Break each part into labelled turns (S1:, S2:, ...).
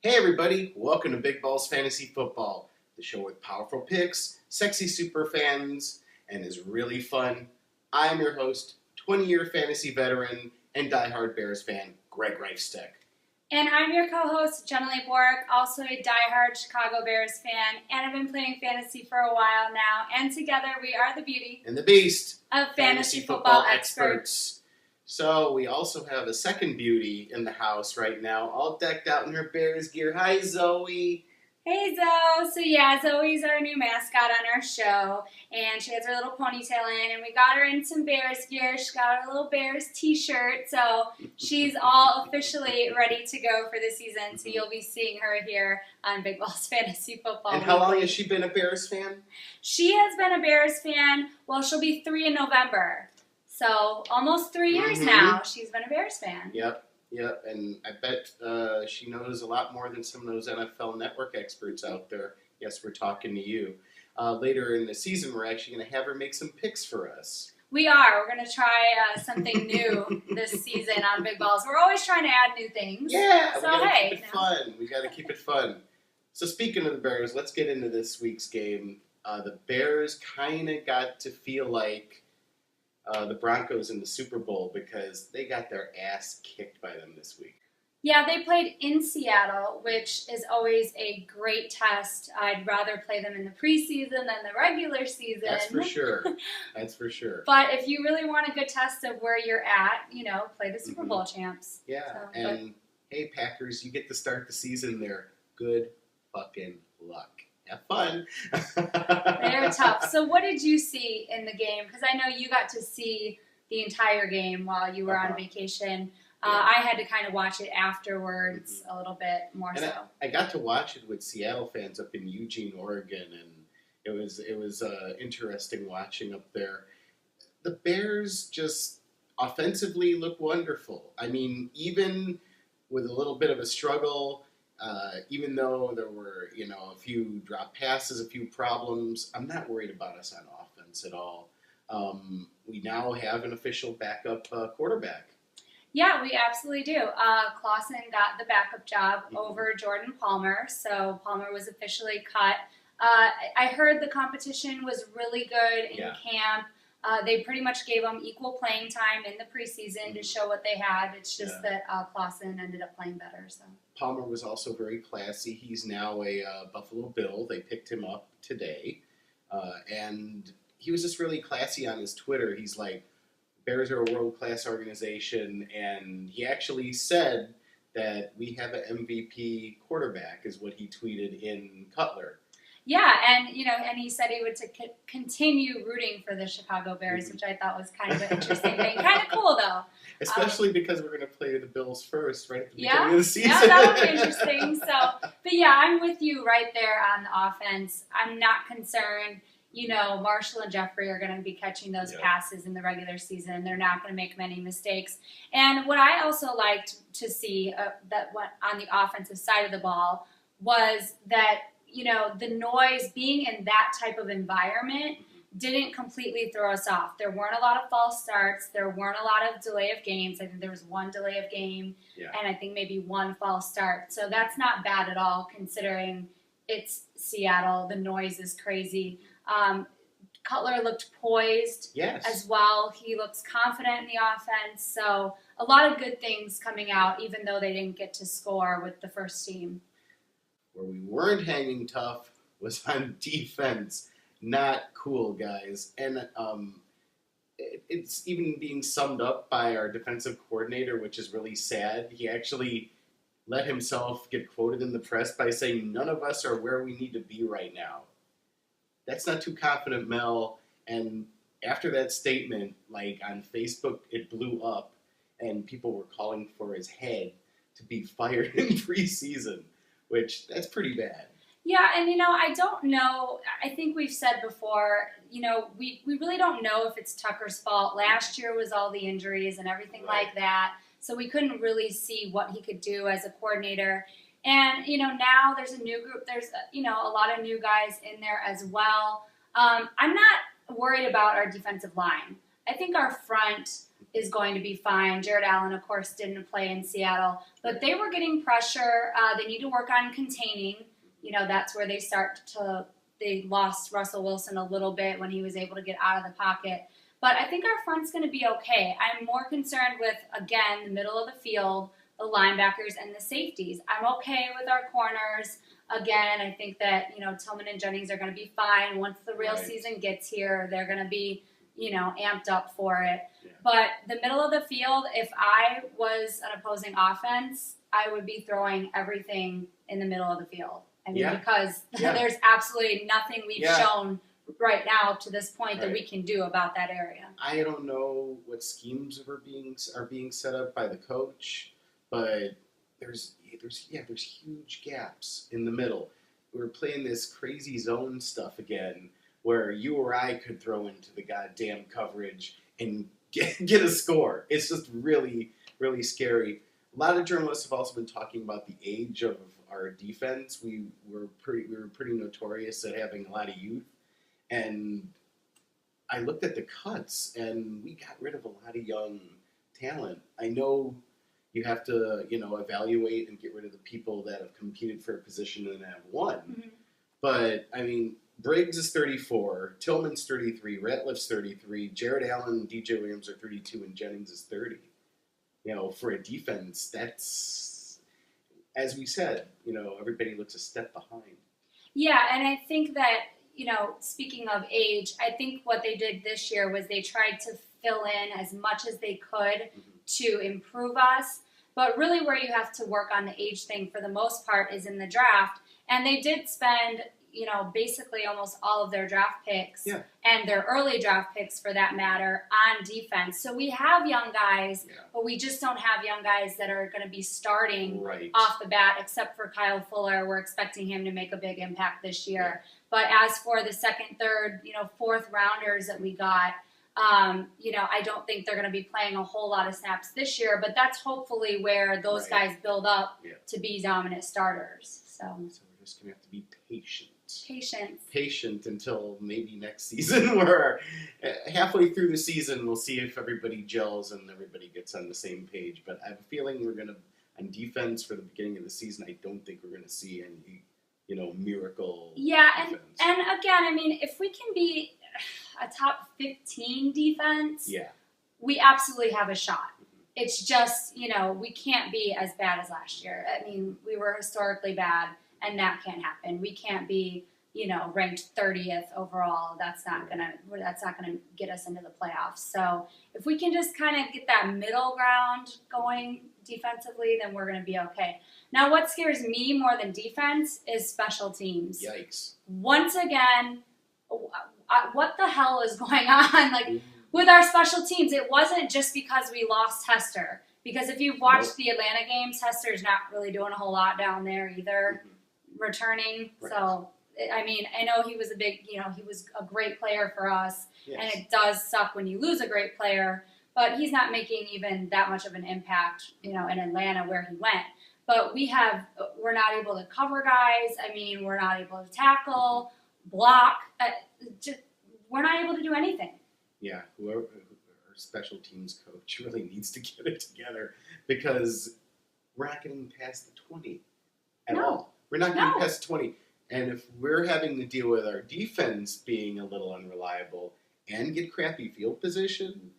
S1: Hey everybody, welcome to Big Balls Fantasy Football, the show with powerful picks, sexy super fans, and is really fun. I am your host, 20-year fantasy veteran and diehard Bears fan, Greg Reifsteck.
S2: And I'm your co-host, Jenilee Borek, also a diehard Chicago Bears fan, and I've been playing fantasy for a while now, and together we are the beauty
S1: and the beast
S2: of fantasy football experts.
S1: So we also have a second beauty in the house right now, all decked out in her Bears gear. Hi, Zoe.
S2: Hey, Zoe. So yeah, Zoe's our new mascot on our show, and she has her little ponytail in, and we got her in some Bears gear. She got her little Bears t-shirt, so she's all officially ready to go for the season, so you'll be seeing her here on Big Balls Fantasy Football.
S1: And how long has she been a Bears fan?
S2: She has been a Bears fan, well, she'll be 3 in November. So almost 3 years now, she's been a Bears fan.
S1: Yep, and I bet she knows a lot more than some of those NFL Network experts out there. Yes, we're talking to you. Later in the season, we're actually going to have her make some picks for us.
S2: We are. We're going to try something new this season on Big Balls. We're always trying to add new things.
S1: Yeah,
S2: so
S1: we got to
S2: hey,
S1: keep it fun. We got to keep it fun. So speaking of the Bears, let's get into this week's game. The Bears kind of got to feel like the Broncos in the Super Bowl because they got their ass kicked by them this week.
S2: Yeah, they played in Seattle, which is always a great test. I'd rather play them in the preseason than the regular season.
S1: That's for sure. That's for sure.
S2: But if you really want a good test of where you're at, play the Super Bowl champs.
S1: Yeah, hey, Packers, you get to start the season there. Good fucking luck. Have fun.
S2: They're tough. So what did you see in the game? Because I know you got to see the entire game while you were on vacation. I had to kind of watch it afterwards a little bit more
S1: and
S2: so.
S1: I got to watch it with Seattle fans up in Eugene, Oregon, and it was interesting watching up there. The Bears just offensively look wonderful. I mean, even with a little bit of a struggle, even though there were, a few drop passes, a few problems, I'm not worried about us on offense at all. We now have an official backup quarterback.
S2: Yeah, we absolutely do. Clausen got the backup job over Jordan Palmer, so Palmer was officially cut. I heard the competition was really good in camp. They pretty much gave them equal playing time in the preseason to show what they had. It's just that Clausen ended up playing better. So
S1: Palmer was also very classy. He's now a Buffalo Bill. They picked him up today. And he was just really classy on his Twitter. He's like, Bears are a world-class organization. And he actually said that we have an MVP quarterback, is what he tweeted in Cutler.
S2: Yeah, and and he said he would continue rooting for the Chicago Bears, which I thought was kind of an interesting thing. Kind of cool, though.
S1: Especially because we're going to play the Bills first, right at the beginning of the season.
S2: Yeah, that would be interesting. But yeah, I'm with you right there on the offense. I'm not concerned. Marshall and Jeffrey are going to be catching those passes in the regular season. They're not going to make many mistakes. And what I also liked to see that went on the offensive side of the ball was that the noise being in that type of environment didn't completely throw us off. There weren't a lot of false starts. There weren't a lot of delay of games. I think there was one delay of game, and I think maybe one false start. So that's not bad at all considering it's Seattle. The noise is crazy. Cutler looked poised as well. He looks confident in the offense. So a lot of good things coming out, even though they didn't get to score with the first team.
S1: Where we weren't hanging tough was on defense. Not cool, guys. And it's even being summed up by our defensive coordinator, which is really sad. He actually let himself get quoted in the press by saying, none of us are where we need to be right now. That's not too confident, Mel. And after that statement, like on Facebook, it blew up, and people were calling for his head to be fired in preseason. Which, that's pretty bad.
S2: Yeah, and I don't know. I think we've said before, we really don't know if it's Tucker's fault. Last year was all the injuries and everything like that. So we couldn't really see what he could do as a coordinator. And, now there's a new group. There's, a lot of new guys in there as well. I'm not worried about our defensive line. I think our front is going to be fine. Jared Allen, of course, didn't play in Seattle, but they were getting pressure. They need to work on containing. That's where they lost Russell Wilson a little bit when he was able to get out of the pocket. But I think our front's going to be okay. I'm more concerned with, again, the middle of the field, the linebackers, and the safeties. I'm okay with our corners. Again, I think that, Tillman and Jennings are going to be fine. Once the real season gets here, they're going to be, amped up for it. Yeah. But the middle of the field, if I was an opposing offense, I would be throwing everything in the middle of the field. Because there's absolutely nothing we've shown right now to this point that we can do about that area.
S1: I don't know what schemes are being set up by the coach, but there's huge gaps in the middle. We're playing this crazy zone stuff again, where you or I could throw into the goddamn coverage and get a score. It's just really, really scary. A lot of journalists have also been talking about the age of our defense. We were pretty notorious at having a lot of youth, and I looked at the cuts, and we got rid of a lot of young talent. I know you have to, evaluate and get rid of the people that have competed for a position and have won. Mm-hmm. But, Briggs is 34, Tillman's 33, Ratliff's 33, Jared Allen and DJ Williams are 32, and Jennings is 30. For a defense, that's, as we said, everybody looks a step behind.
S2: Yeah, and I think that, speaking of age, I think what they did this year was they tried to fill in as much as they could to improve us. But really where you have to work on the age thing for the most part is in the draft. And they did spend, basically almost all of their draft picks and their early draft picks for that matter on defense. So we have young guys, but we just don't have young guys that are going to be starting off the bat, except for Kyle Fuller. We're expecting him to make a big impact this year. But as for the second, third, fourth rounders that we got, I don't think they're going to be playing a whole lot of snaps this year, but that's hopefully where those guys build up to be dominant starters. So
S1: we're just going to have to be patient.
S2: Patient
S1: until maybe next season. We're halfway through the season. We'll see if everybody gels and everybody gets on the same page. But I have a feeling we're going to, on defense for the beginning of the season, I don't think we're going to see any, miracle defense.
S2: And again, if we can be a top 15 defense, we absolutely have a shot. It's just, we can't be as bad as last year. We were historically bad, and that can't happen. We can't be, ranked 30th overall. That's not gonna get us into the playoffs. So if we can just kind of get that middle ground going defensively, then we're gonna be okay. Now, what scares me more than defense is special teams.
S1: Yikes!
S2: Once again, what the hell is going on? With our special teams, it wasn't just because we lost Hester. Because if you've watched the Atlanta games, Hester's not really doing a whole lot down there either, returning. Right. So, I know he was he was a great player for us, and it does suck when you lose a great player, but he's not making even that much of an impact, in Atlanta where he went. But we're not able to cover guys. We're not able to tackle, block. We're not able to do anything.
S1: Yeah, whoever our special teams coach really needs to get it together, because we're not getting past the 20 at all. We're not getting past 20. And if we're having to deal with our defense being a little unreliable and get crappy field position,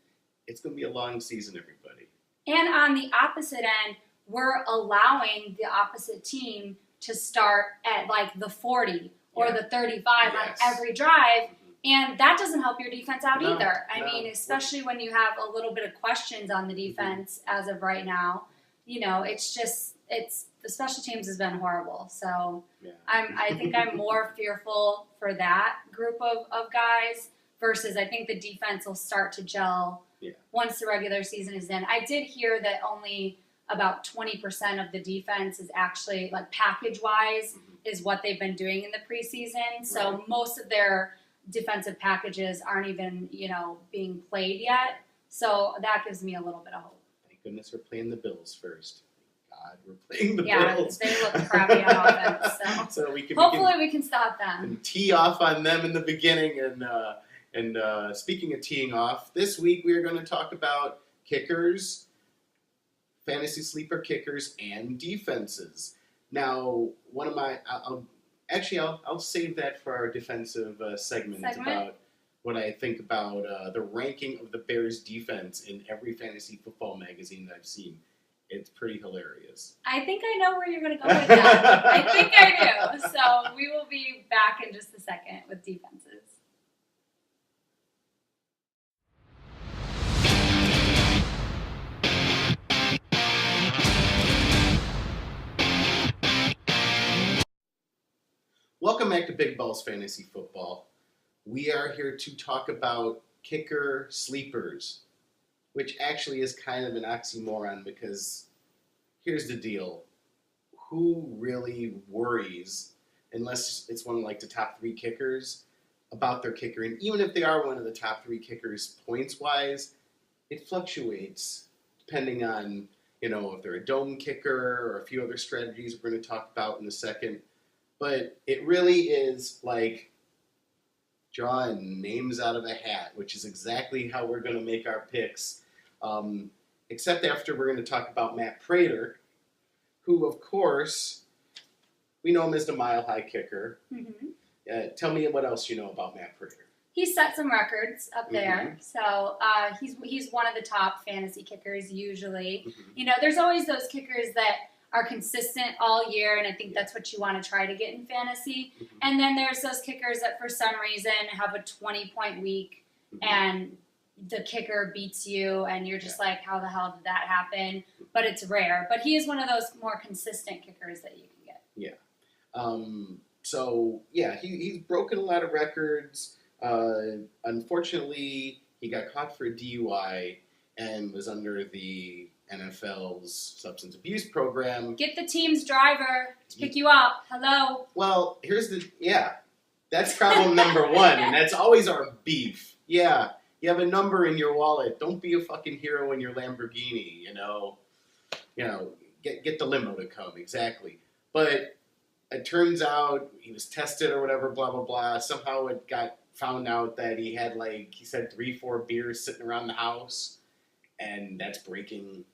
S1: it's going to be a long season, everybody.
S2: And on the opposite end, we're allowing the opposite team to start at the 40 or the 35 on every drive. And that doesn't help your defense out either. Especially when you have a little bit of questions on the defense as of right now. The special teams has been horrible. So I think I'm more fearful for that group of guys versus I think the defense will start to gel once the regular season is in. I did hear that only about 20% of the defense is actually, package-wise, is what they've been doing in the preseason. So most of their defensive packages aren't even, being played yet. So that gives me a little bit of hope.
S1: Thank goodness we're playing the Bills first. God, we're playing the Bills.
S2: They look crappy on offense. So we can stop them.
S1: And tee off on them in the beginning. And speaking of teeing off, this week we are going to talk about kickers, fantasy sleeper kickers, and defenses. Now, one of my, I'll save that for our defensive segment about what I think about the ranking of the Bears' defense in every fantasy football magazine that I've seen. It's pretty hilarious.
S2: I think I know where you're going to go with that. I think I do. So we will be back in just a second with defenses.
S1: Welcome back to Big Balls Fantasy Football. We are here to talk about kicker sleepers, which actually is kind of an oxymoron because here's the deal. Who really worries, unless it's one of like the top 3 kickers, about their kicker? And even if they are one of the top 3 kickers points-wise, it fluctuates depending on, if they're a dome kicker or a few other strategies we're going to talk about in a second. But it really is like drawing names out of a hat, which is exactly how we're going to make our picks. Except after we're going to talk about Matt Prater, who, of course, we know him as the mile-high kicker. Mm-hmm. Tell me what else you know about Matt Prater.
S2: He's set some records up there. Mm-hmm. So he's one of the top fantasy kickers usually. Mm-hmm. There's always those kickers that are consistent all year, and I think that's what you want to try to get in fantasy. Mm-hmm. And then there's those kickers that for some reason have a 20-point week, mm-hmm. and the kicker beats you, and you're just like, how the hell did that happen? But it's rare. But he is one of those more consistent kickers that you can get.
S1: Yeah. He's broken a lot of records. Unfortunately, he got caught for a DUI and was under the NFL's substance abuse program.
S2: Get the team's driver to pick you up. Hello.
S1: Well, that's problem number 1, and that's always our beef. Yeah, you have a number in your wallet. Don't be a fucking hero in your Lamborghini, get the limo to come, exactly. But it turns out he was tested or whatever, blah, blah, blah. Somehow it got found out that he had, he said 3-4 beers sitting around the house, and that's breaking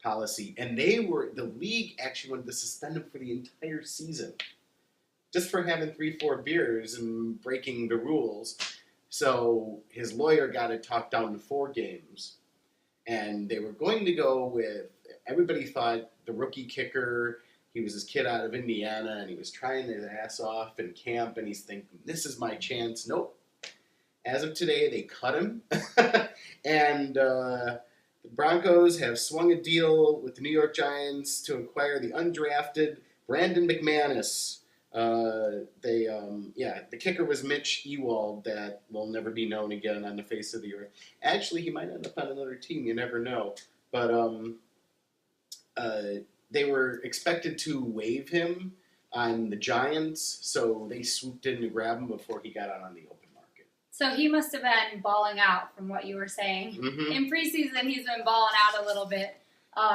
S1: policy. And the league actually wanted to suspend him for the entire season just for having 3-4 beers and breaking the rules. So his lawyer got it talked down to 4 games, and they were going to go with, everybody thought the rookie kicker, he was this kid out of Indiana, and he was trying his ass off in camp, and he's thinking, this is my chance. Nope. As of today, they cut him, and the Broncos have swung a deal with the New York Giants to acquire the undrafted Brandon McManus. The kicker was Mitch Ewald, that will never be known again on the face of the earth. Actually, he might end up on another team. You never know. But they were expected to waive him on the Giants, so they swooped in to grab him before he got out on the open market.
S2: So he must have been balling out from what you were saying. Mm-hmm. In preseason, he's been balling out a little bit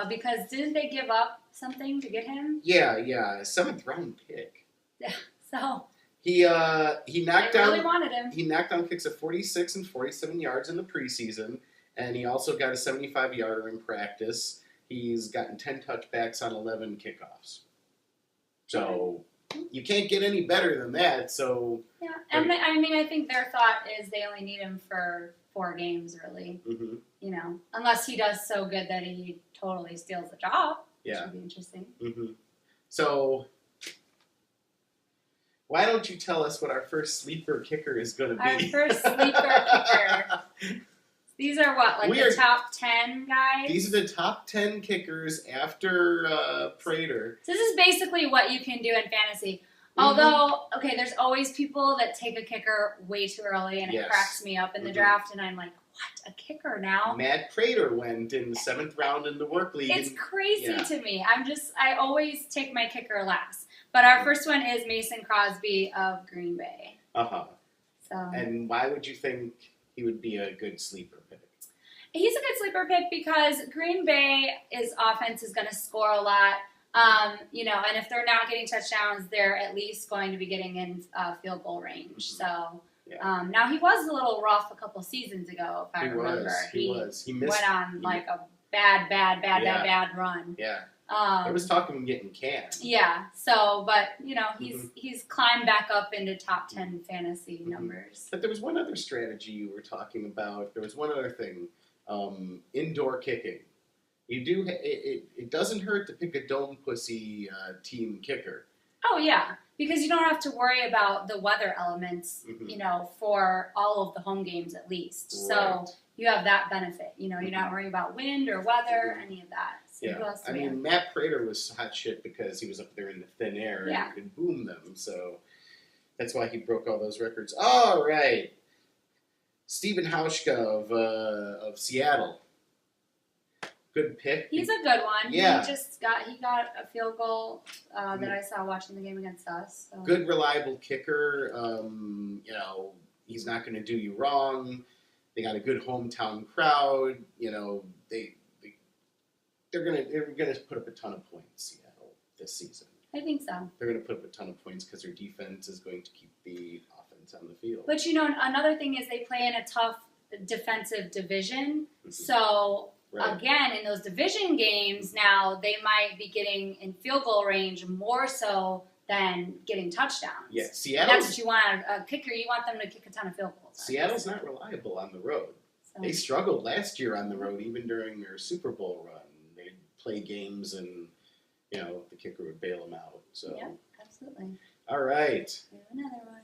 S2: because didn't they give up something to get him?
S1: Yeah, a 7th round pick.
S2: Yeah, so
S1: he knocked down.
S2: Really wanted him.
S1: He knocked down kicks of 46 and 47 yards in the preseason, and he also got a 75-yarder in practice. He's gotten 10 touchbacks on 11 kickoffs. So you can't get any better than that. So
S2: yeah, and I think their thought is they only need him for 4 games, really. Mm-hmm. Unless he does so good that he totally steals the job. Yeah, which would be interesting.
S1: Mm-hmm. So why don't you tell us what our first sleeper kicker is going to be?
S2: Our first sleeper kicker. These are the top 10 guys?
S1: These are the top 10 kickers after Prater.
S2: So this is basically what you can do in fantasy. Mm-hmm. Although, there's always people that take a kicker way too early, and it cracks me up in the draft, and I'm like, what? A kicker now?
S1: Matt Prater went in the 7th round in the work league.
S2: It's crazy to me. I always take my kicker last. But our first one is Mason Crosby of Green Bay.
S1: Uh-huh. So. And why would you think he would be a good sleeper pick?
S2: He's a good sleeper pick because Green Bay's offense is going to score a lot. And if they're not getting touchdowns, they're at least going to be getting in field goal range. So
S1: Yeah.
S2: Now he was a little rough a couple seasons ago, if I remember.
S1: He was. He missed,
S2: went on like a bad run.
S1: Yeah. I was talking about getting canned.
S2: Yeah. So, but he's climbed back up into top 10 fantasy numbers.
S1: But there was one other strategy you were talking about. There was one other thing. Indoor kicking. It doesn't hurt to pick a dome pussy team kicker.
S2: Oh yeah, because you don't have to worry about the weather elements, for all of the home games at least.
S1: Right.
S2: So you have that benefit. You're not worrying about wind or weather, any of that. So
S1: Yeah, I mean, Matt Prater was hot shit because he was up there in the thin air and could boom them. So that's why he broke all those records. All right, Steven Hauschka of Seattle. Good pick.
S2: He's a good one.
S1: Yeah.
S2: He got a field goal that I saw watching the game against us. So.
S1: Good, reliable kicker. He's not going to do you wrong. They got a good hometown crowd. They're gonna put up a ton of points, Seattle, this season.
S2: I think so.
S1: They're gonna put up a ton of points because their defense is going to keep the offense on the field.
S2: But another thing is they play in a tough defensive division. Mm-hmm. So again, in those division games now, they might be getting in field goal range more so than getting touchdowns.
S1: Yeah, Seattle.
S2: That's what you want a kicker. You want them to kick a ton of field goals.
S1: Seattle's not reliable on the road. So. They struggled last year on the road, even during their Super Bowl run. They'd play games and, the kicker would bail them out. So.
S2: Yeah, absolutely.
S1: All right.
S2: We have another one.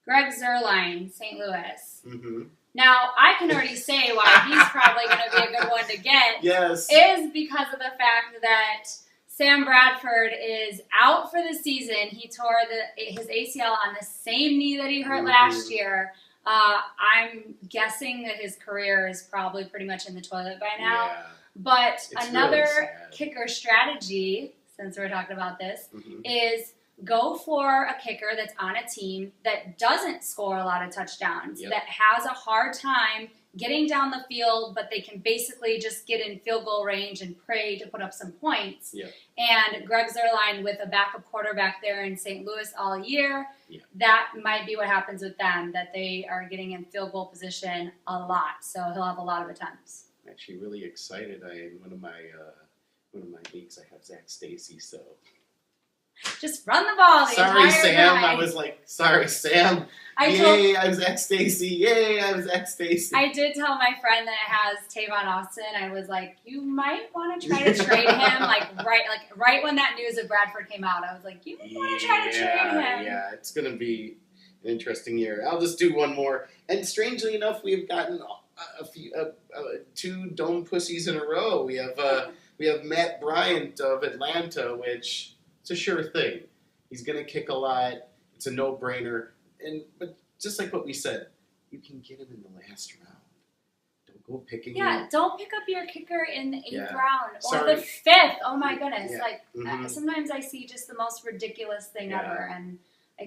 S2: Greg Zuerlein, St. Louis.
S1: Mm-hmm.
S2: Now, I can already say why he's probably going to be a good one to get.
S1: Yes.
S2: Is because of the fact that Sam Bradford is out for the season. He tore his ACL on the same knee that he hurt last year. I'm guessing that his career is probably pretty much in the toilet by now.
S1: Yeah.
S2: But
S1: it's
S2: another
S1: really
S2: kicker strategy, since we're talking about this, is go for a kicker that's on a team that doesn't score a lot of touchdowns, that has a hard time getting down the field, but they can basically just get in field goal range and pray to put up some points.
S1: Yep.
S2: And Greg Zuerlein with a backup quarterback there in St. Louis all year, that might be what happens with them, that they are getting in field goal position a lot. So he'll have a lot of attempts.
S1: I'm actually really excited. In one of my leagues, I have Zach Stacy, so...
S2: Just run the ball the
S1: Sorry,
S2: entire
S1: Sam.
S2: time.
S1: I was like, sorry, Sam. I'm Zach Stacy. Yay, I'm Zach Stacy.
S2: I did tell my friend that has Tavon Austin. I was like, you might want to try to trade him. right when that news of Bradford came out, I was like, you want to try to trade him.
S1: Yeah, it's going to be an interesting year. I'll just do one more. And strangely enough, we've gotten two dome pussies in a row. We have Matt Bryant of Atlanta, which... It's a sure thing. He's going to kick a lot. It's a no-brainer. But just like what we said, you can get him in the last round. Don't go picking him.
S2: Don't pick up your kicker in the 8th round or the 5th. Oh my goodness.
S1: Yeah.
S2: Sometimes I see just the most ridiculous thing ever, and I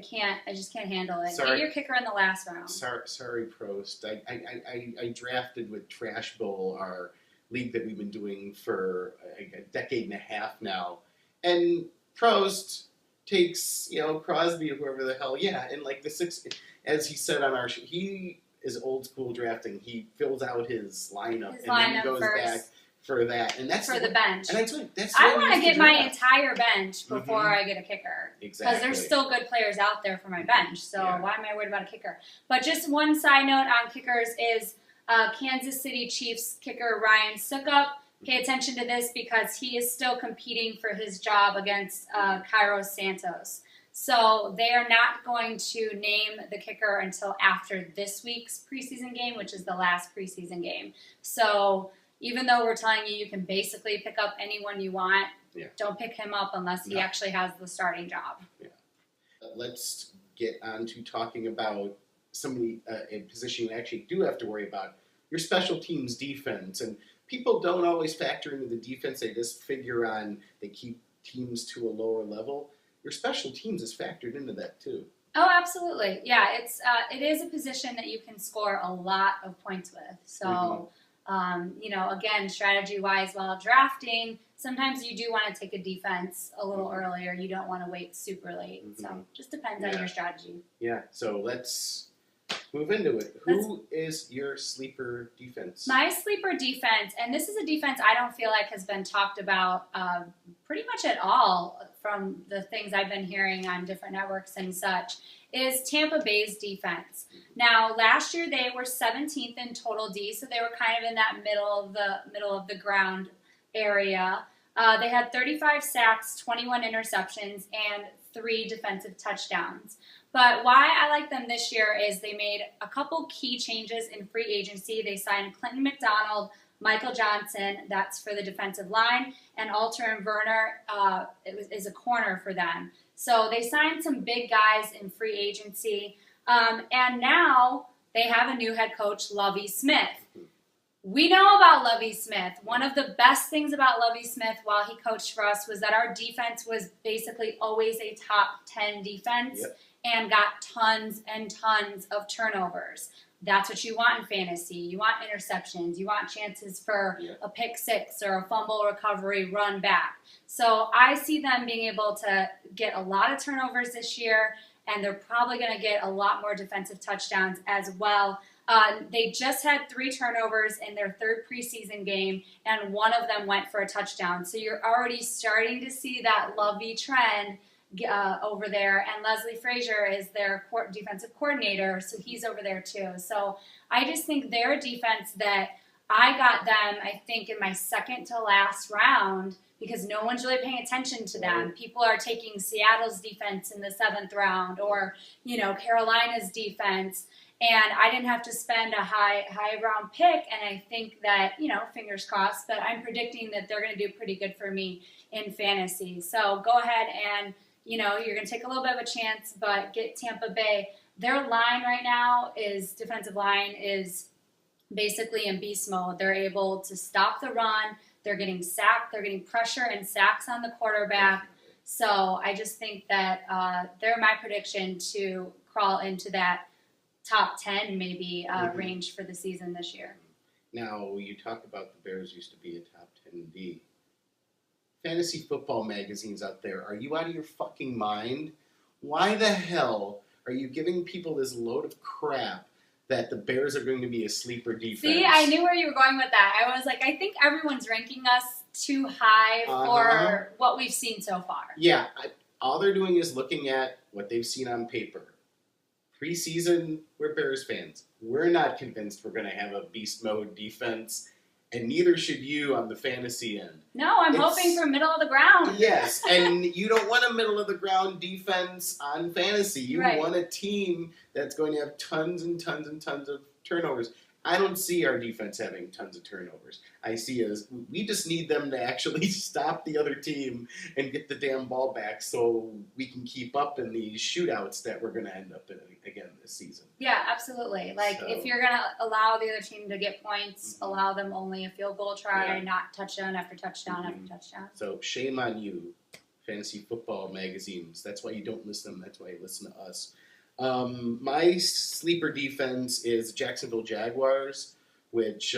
S2: just can't handle it.
S1: Sorry.
S2: Get your kicker in the last round.
S1: Sorry, Prost. I drafted with Trash Bowl, our league that we've been doing for a decade and a half now. And Prost takes, Crosby or whoever the hell, and like the 6th, as he said on our show, he is old school drafting. He fills out his lineup then he goes back for that, and that's
S2: for the bench.
S1: And
S2: I want to get my entire bench before I get a kicker,
S1: exactly,
S2: because there's still good players out there for my bench. So why am I worried about a kicker? But just one side note on kickers is Kansas City Chiefs kicker Ryan Suckup. Pay attention to this because he is still competing for his job against Kairos Santos. So they are not going to name the kicker until after this week's preseason game, which is the last preseason game. So even though we're telling you can basically pick up anyone you want, don't pick him up unless he actually has the starting job. Yeah.
S1: Let's get on to talking about somebody, a position you actually do have to worry about, your special teams defense. And people don't always factor into the defense. They just figure on they keep teams to a lower level. Your special teams is factored into that too. Oh,
S2: absolutely. Yeah, it is a position that you can score a lot of points with. So Again, strategy-wise, while drafting, sometimes you do want to take a defense a little earlier. You don't want to wait super late. So just depends on your strategy.
S1: Yeah, so let's move into it. Who is your sleeper defense?
S2: My sleeper defense, and this is a defense I don't feel like has been talked about pretty much at all from the things I've been hearing on different networks and such, is Tampa Bay's defense. Now, last year they were 17th in total D, so they were kind of in that middle of the ground area. They had 35 sacks, 21 interceptions, and 3 defensive touchdowns. But why I like them this year is they made a couple key changes in free agency. They signed Clinton McDonald, Michael Johnson, that's for the defensive line, and Alter and Werner is a corner for them. So they signed some big guys in free agency. And now they have a new head coach, Lovie Smith. We know about Lovie Smith. One of the best things about Lovie Smith while he coached for us was that our defense was basically always a top 10 defense and got tons and tons of turnovers. That's what you want in fantasy. You want interceptions. You want chances for a pick six or a fumble recovery run back. So I see them being able to get a lot of turnovers this year, and they're probably going to get a lot more defensive touchdowns as well. They just had 3 turnovers in their 3rd preseason game, and one of them went for a touchdown. So you're already starting to see that Lovey trend over there, and Leslie Frazier is their defensive coordinator, so he's over there too. So I just think they're a defense that I got them, I think, in my second to last round because no one's really paying attention to them. People are taking Seattle's defense in the 7th round or, Carolina's defense. And I didn't have to spend a high round pick, and I think that, fingers crossed, but I'm predicting that they're going to do pretty good for me in fantasy. So go ahead and, you're going to take a little bit of a chance, but get Tampa Bay. Their line right now defensive line is basically in beast mode. They're able to stop the run. They're getting sacked. They're getting pressure and sacks on the quarterback. So I just think that they're my prediction to crawl into that top 10 maybe range for the season this year.
S1: Now, you talk about the Bears used to be a top 10 D. Fantasy football magazines out there, are you out of your fucking mind? Why the hell are you giving people this load of crap that the Bears are going to be a sleeper defense?
S2: See, I knew where you were going with that. I was like, I think everyone's ranking us too high for what we've seen so far.
S1: Yeah, all they're doing is looking at what they've seen on paper. Preseason, we're Bears fans. We're not convinced we're going to have a beast mode defense, and neither should you on the fantasy end.
S2: No, I'm hoping for middle of the ground.
S1: Yes, and you don't want a middle of the ground defense on fantasy. You want a team that's going to have tons and tons and tons of turnovers. I don't see our defense having tons of turnovers. I see it as we just need them to actually stop the other team and get the damn ball back so we can keep up in these shootouts that we're going to end up in again this season.
S2: Yeah, absolutely. If you're going to allow the other team to get points, allow them only a field goal try, not touchdown after touchdown after touchdown.
S1: So shame on you, fantasy football magazines. That's why you don't listen. That's why you listen to us. My sleeper defense is Jacksonville Jaguars, which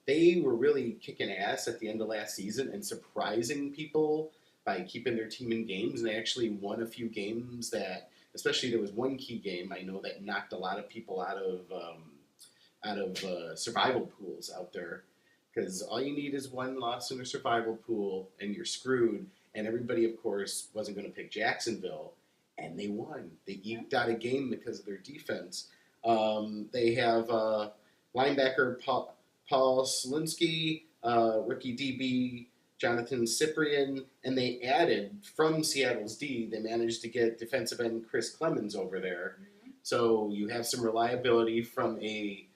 S1: they were really kicking ass at the end of last season and surprising people by keeping their team in games. And they actually won a few games that, especially there was one key game I know that knocked a lot of people out of survival pools out there. Because all you need is one loss in a survival pool and you're screwed. And everybody, of course, wasn't going to pick Jacksonville. And they won. They eked out a game because of their defense. They have linebacker Paul Selinsky, rookie DB Jonathan Cyprian, and they added from Seattle's D, they managed to get defensive end Chris Clemens over there. So you have some reliability from a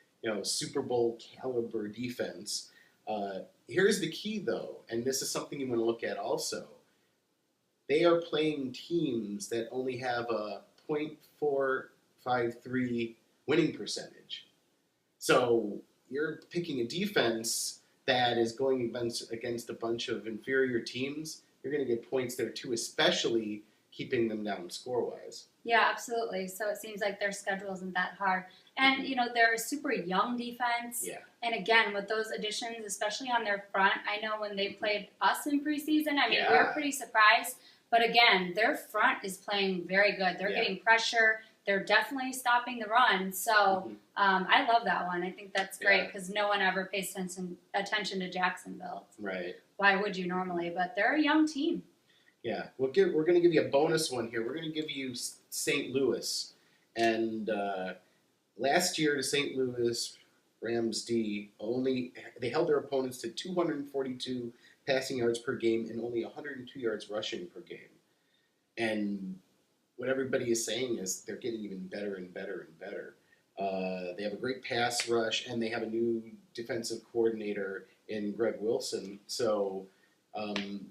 S1: Super Bowl caliber defense. Here's the key, though, and this is something you want to look at also. They are playing teams that only have a .453 winning percentage. So you're picking a defense that is going against a bunch of inferior teams. You're going to get points there too, especially keeping them down score-wise.
S2: Yeah, absolutely. So it seems like their schedule isn't that hard. And, they're a super young defense.
S1: Yeah.
S2: And again, with those additions, especially on their front, I know when they played us in preseason, we were pretty surprised. But again, their front is playing very good. They're getting pressure. They're definitely stopping the run. So I love that one. I think that's great because no one ever pays attention to Jacksonville.
S1: Right.
S2: Why would you normally? But they're a young team.
S1: Yeah. We're going to give you a bonus one here. We're going to give you St. Louis. And last year, the St. Louis Rams D they held their opponents to 242 passing yards per game and only 102 yards rushing per game. And what everybody is saying is they're getting even better and better and better. They have a great pass rush, and they have a new defensive coordinator in Greg Wilson. So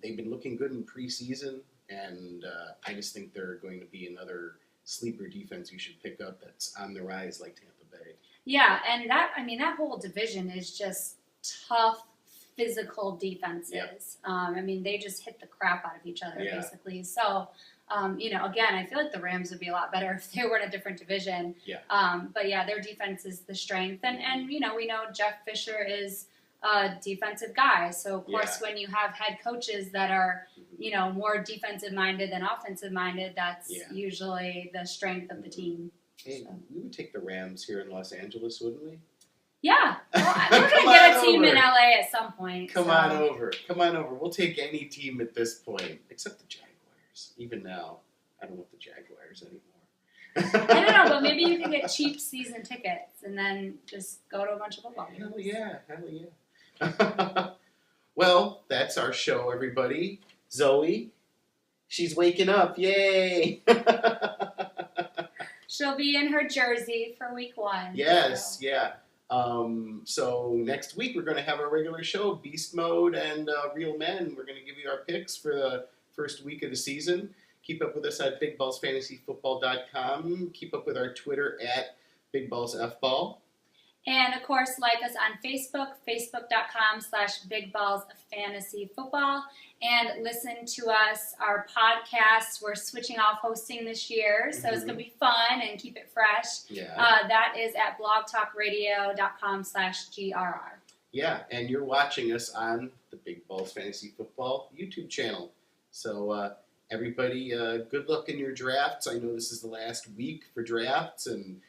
S1: they've been looking good in preseason, and I just think they're going to be another sleeper defense you should pick up that's on the rise like Tampa Bay.
S2: Yeah, and that whole division is just tough, physical defenses. Yep. They just hit the crap out of each other, basically. So, again, I feel like the Rams would be a lot better if they were in a different division.
S1: Yeah.
S2: But yeah, their defense is the strength. And we know Jeff Fisher is a defensive guy. So, of course, when you have head coaches that are, more defensive-minded than offensive-minded, that's usually the strength of the team.
S1: Hey, we would take the Rams here in Los Angeles, wouldn't we?
S2: Yeah. Well, we're going to get a team in LA at some point.
S1: Come on over. We'll take any team at this point, except the Jaguars. Even now, I don't want the Jaguars anymore.
S2: I don't know, but maybe you can get cheap season tickets and then just go to a bunch of football games.
S1: Hell yeah. Well, that's our show, everybody. Zoe, she's waking up. Yay!
S2: She'll be in her jersey for week 1.
S1: Yes, yeah. So next week we're going to have our regular show, Beast Mode and Real Men. We're going to give you our picks for the first week of the season. Keep up with us at BigBallsFantasyFootball.com. Keep up with our Twitter at BigBallsFBall.
S2: And, of course, like us on Facebook, Facebook.com/BigBallsFantasyFootball. And listen to us, our podcasts. We're switching off hosting this year, so it's going to be fun and keep it fresh.
S1: Yeah.
S2: That is at blogtalkradio.com/GRR.
S1: Yeah, and you're watching us on the Big Balls Fantasy Football YouTube channel. So, everybody, good luck in your drafts. I know this is the last week for drafts, and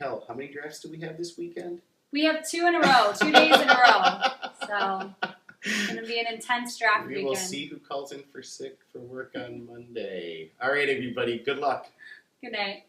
S1: hell, how many drafts do we have this weekend?
S2: We have 2 in a row, 2 days in a row. So it's going to be an intense draft weekend.
S1: We will see who calls in for sick for work on Monday. All right, everybody, good luck.
S2: Good night.